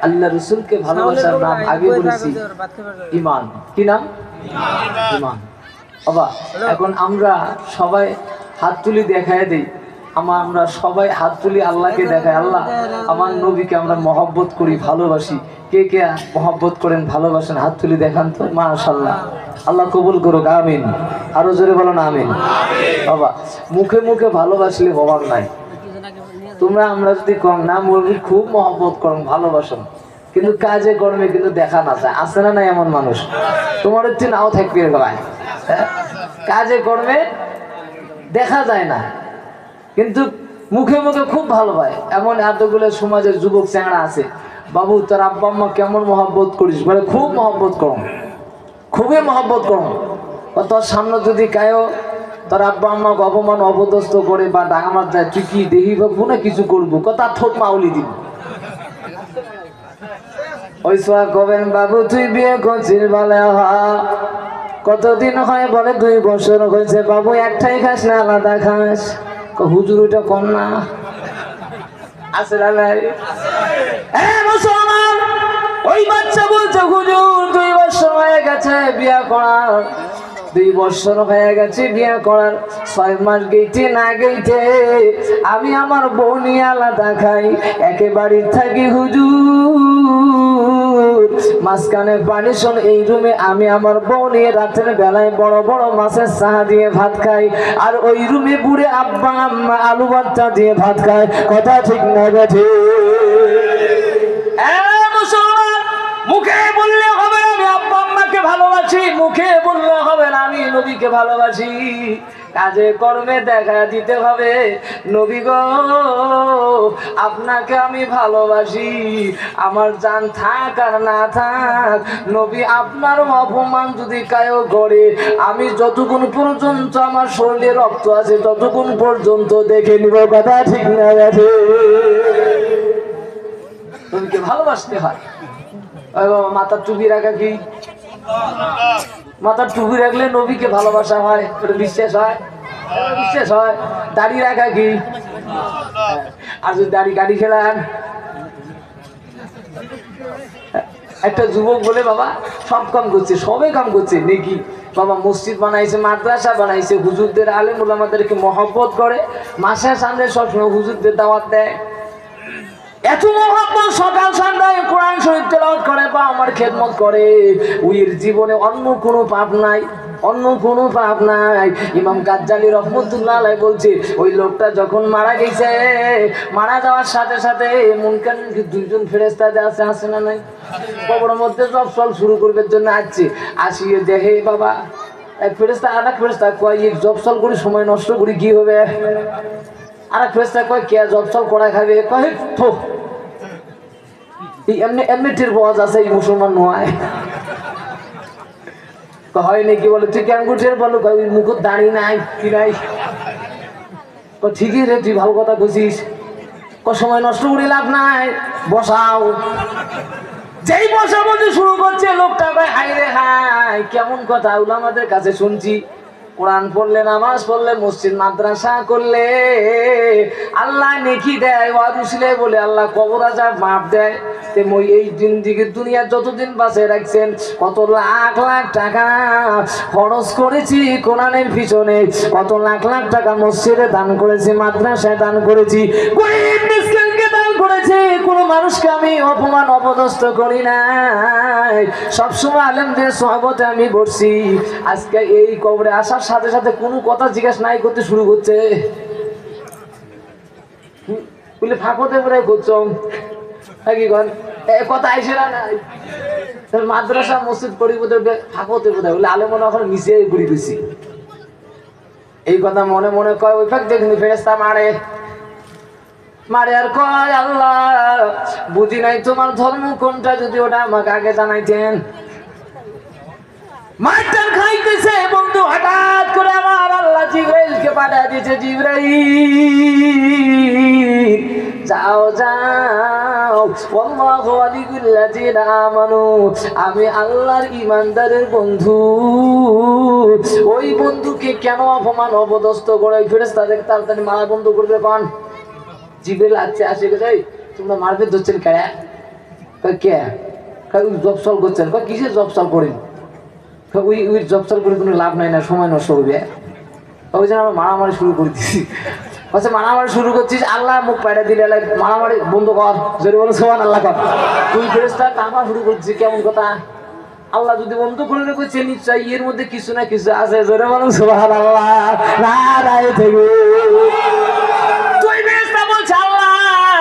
আল্লাহ রসুলকে ভালোবাসার নাম আগে বলেছি ঈমান। কি নাম? ঈমান। বাবা এখন আমরা সবাই হাত তুলি দেখায় দেই, আমরা সবাই হাত তুলি আল্লাহকে দেখায়, আল্লাহ আমার নবীকে আমরা মহব্বত করি, ভালোবাসি। কে কে মহব্বত করেন, ভালোবাসেন, হাত তুলি দেখান তো। মাশাআল্লাহ, আল্লাহ কবুল করুক, আমিন। আরো জোরে বলো না আমিন। বাবা মুখে মুখে ভালোবাসলে অভাব নাই। তোমরা আমরা যদি কম না মুরগি খুব মহব্বত করো, ভালোবাসো, কিন্তু কাজে কর্মে কিন্তু দেখা না যায়। আছে না নাই এমন মানুষ? তোমার হচ্ছে নাও থাকবে ভাই, কাজে কর্মে দেখা যায় না, কিন্তু মুখে মুখে খুব ভালো পায়। এমন এতগুলো সমাজের যুবক চ্যাংড়া আছে, বাবু তোর আব্বা আম্মা কেমন মহব্বত করিস, বলে খুব মহব্বত করো, খুবই মহব্বত করো। তোর সামনে যদি কায়ো তোর আব্বা আম্মাকে অপমান অপদস্থ করে বা ডাঙা মার যায়, তুই কি দেখি ভাববো না কিছু করবো, কথা ঠোঁট মাউলি দিব। ওই সোয়া কবেন বাবু তুই বিয়ে করছিস, বলে কতদিন হয়, বলে 2 বছর হয়েছে। বাবু একটাই খাস না আলাদা খাস? হুজুর ওইটা কম না আছে না নাই? মুসলমান ওই বাচ্চা বলছে হুজুর 2 বছর হয়ে গেছে বিয়ে করার, 2 বছর হয়ে গেছে বিয়ে করার, 6 মাস গেইতে না গেইতে আমি আমার বউ নিয়ে আলাদা খাই, একেবারে থাকি হুজুর। মাঝখানে পার্টিশন, এই রুমে আমি আমার বউ নিয়ে রাতের বেলায় বড় বড় মাছের চাহা দিয়ে ভাত খাই, আর ওই রুমে বুড়ে আব্বা আম্মা আলু ভর্তা দিয়ে ভাত খায়। কথা ঠিক না বেঠে? মুসলমান মুখে বললে হবে না আমি আব্বা আম্মাকে ভালোবাসি, মুখে বললে হবে না আমি নবীকে ভালোবাসি, কাজে কর্মে দেখা দিতে হবে। নবী গো আপনাকে আমি ভালোবাসি, আমার জান থাক আর না থাক, নবী আপনার অপমান যদি কায়ও করে, আমি যতক্ষণ পর্যন্ত আমার শরীরে রক্ত আছে ততক্ষণ পর্যন্ত দেখে নিব। কথা ঠিক না গেছে? নবীকে ভালোবাসতে হয়। মাথার টুপি রাখা কি? মাথার টুপি রাখলে নবীকে ভালোবাসা হয়, এটা বিশ্বাস হয়? বিশ্বাস হয়। দাড়ি রাখা কি? আর যদি দাড়ি গাড়ি খেলান, একটা যুবক বলে বাবা সব কাম করছে, সবে কাম করছে নাকি বাবা, মসজিদ বানাইছে, মাদ্রাসা বানাইছে, হুজুরদের আলেম ওলামাদেরকে মহব্বত করে, মাসে সামনে সবসময় হুজুরদের দাওয়াত দেয়, এত মহব্বত, সকাল সন্ধ্যায় কোরআন শরীফ তেলাওয়াত করে বা আমার খেদমত করে, ওর জীবনে অন্য কোনো পাপ নাই, অন্য কোনো পাপ নাই। ইমাম গাজ্জালি রহমতুল্লাহ আলাইহি বলছে ওই লোকটা যখন মারা গেছে, মারা যাওয়ার সাথে সাথে মুনকার নাকির 2 জন ফেরেশতা আছে না নাই, কবরের মধ্যে জবসল শুরু করবার জন্য আসছে, আসিয়ে দেখে বাবা এক ফেরেশতা আর এক ফেরেশতা কয় এই জবসল করে সময় নষ্ট করে কি হবে, আর এক ফেরেশতা কয় কে জবসল করা খাবে, কয় থো এমনি এমনি টির বজ আছে, এই মুসলমান নয় হয় নাকি, বলে তুই কেন গুটের বলো, মুখ দাঁড়ি নাই কি নাই, ঠিকই রে তুই ভালো কথা বুঝিস, সময় নষ্ট করে লাভ নাই, বসাও। যেই বসা বসে শুরু করছে লোকটা ভাই হাই রে হাই, কেমন কথা উলামাদের কাছে শুনছি, কোরআন পড়লে, নামাজ পড়লে, মসজিদ মাদ্রাসা করলে আল্লাহ নেকি দেয়, ওয়াজ উসিলে বলে আল্লাহ কবর আযাব মাফ দেয়। এই দিন দিকে দুনিয়া যতদিন বাঁচিয়ে রাখছেন, কত লাখ লাখ টাকা খরচ করেছি কোরআনের পিছনে, কত লাখ লাখ টাকা মসজিদে দান করেছি, মাদ্রাসায় দান করেছি, গরীব মিসকিনকে দান করেছি, কোনো মানুষকে আমি অপমান অপদস্থ করি নাই, সবসময় আলেমদের সোহবতে আমি বসছি। আজকে এই কবরে আসার সাথে সাথে কোনো কথা জিজ্ঞাসা নাই করতে শুরু করছে, বলে ফাঁকতে পরে করছো কি কথা আইসে না নাই, মাদ্রাসা মসজিদ করি বোধহয় ফাঁকতে বোধহয়, বলে আলে মনে এখন মিশে ঘুরি গেছি, এই কথা মনে মনে কয়। ওই ফাঁক দেখুন ফেরেশতা মারে মারে আর কয় আল্লাহ বুঝি নাই তোমার ধর্ম কোনটা, যদি ওটা আমাকে আগে জানাইতেন। মারটার খাইতেছে বন্ধু, হঠাৎ করে আমার আল্লাহ জিবরাইলকে পাঠিয়ে দিয়েছে, জিবরাইল যাও যাও, আল্লাহু ওয়ালিউল্লাযিনা আমানু, আমি আল্লাহর ঈমানদারের বন্ধু, ওই বন্ধুকে কেন অপমান অপদস্থ করে ফেরেশতাদের তাড়াতাড়ি মারা বন্ধ করবে। কোন জিবরাইল আসছে, আসে গেছে তোমরা মারবে ধরছেন কে, কে ওই জবসল করছেন, কিসের জবসল করেন? ওই ওই জবসল করে কোনো লাভ নাই, না সময় নষ্ট হবে। ওই জন্য আমরা মারামারি শুরু করে দিচ্ছি। আচ্ছা মারামারি শুরু করছিস, আল্লাহ মুখ পাইটা দিলে মারামারি বন্ধ কর, যদি বলো সোহান আল্লাহ কর। তুই ফেরেশতা টাকা শুরু করছিস, কেমন কথা? আল্লাহ যদি বন্ধ করে রেখেছে নিশ্চয় এর মধ্যে কিছু না কিছু আছে, জোরে বলো সোহান আল্লাহ। না থেকে